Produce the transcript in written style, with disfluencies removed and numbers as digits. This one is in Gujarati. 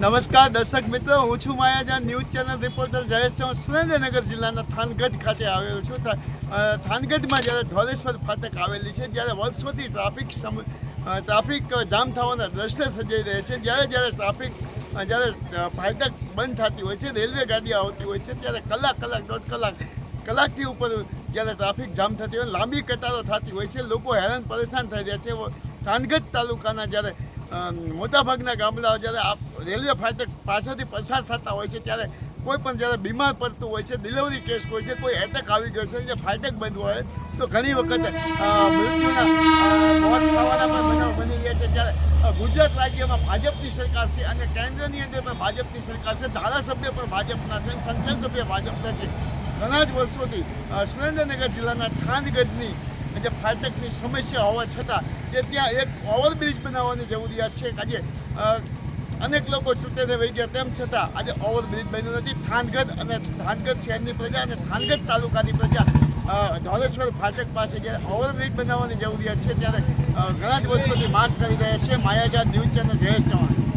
નમસ્કાર દર્શક મિત્રો, હું છું માયાજાન news channel reporter Jayesh Chauhan Surendranagar જિલ્લાના થાનગઢ ખાતે આવેલો છું. થાનગઢમાં જ્યારે ધોલેશ્વર ફાટક આવેલી છે, જ્યારે વર્ષોથી ટ્રાફિક જામ થવાના દ્રશ્ય સર્જાઈ રહે છે. જ્યારે ફાટક બંધ થતી હોય છે, રેલવે ગાડી આવતી હોય છે, ત્યારે દોઢ કલાકથી ઉપર જ્યારે ટ્રાફિક જામ થતી હોય, લાંબી કતારો થતી હોય છે, લોકો હેરાન પરેશાન થઈ રહ્યા છે. થાનગઢ તાલુકાના જ્યારે મોટાભાગના ગામડાઓ જ્યારે રેલવે ફાટક પાછળથી પસાર થતા હોય છે, ત્યારે કોઈ પણ જ્યારે બીમાર પડતું હોય છે, ડિલિવરી કેસ હોય છે, કોઈ એટેક આવી ગયો છે, જે ફાટક બંધ હોય તો ઘણી વખત મૃત્યુના મોત થવાના પણ બનાવ બની રહ્યા છે. ત્યારે ગુજરાત રાજ્યમાં ભાજપની સરકાર છે અને કેન્દ્રની અંદર પણ ભાજપની સરકાર છે, ધારાસભ્ય પણ ભાજપના છે, સંસદ સભ્ય ભાજપના છે. ઘણા જ વર્ષોથી સુરેન્દ્રનગર જિલ્લાના થાનગઢની જે ફાટકની સમસ્યા હોવા છતાં જે ત્યાં એક ઓવરબ્રિજ બનાવવાની જરૂરિયાત છે. આજે અનેક લોકો ચૂંટીને વહી ગયા, તેમ છતાં આજે ઓવરબ્રિજ બન્યું નથી. થાનગઢ શહેરની પ્રજા અને થાનગઢ તાલુકાની પ્રજા ધોલેશ્વર ફાટક પાસે જ્યારે ઓવરબ્રિજ બનાવવાની જરૂરિયાત છે, ત્યારે ઘણા જ વર્ષોથી માંગ કરી રહ્યા છે. માયાજાન ન્યૂઝ ચેનલ જયેશ ચૌહાણ.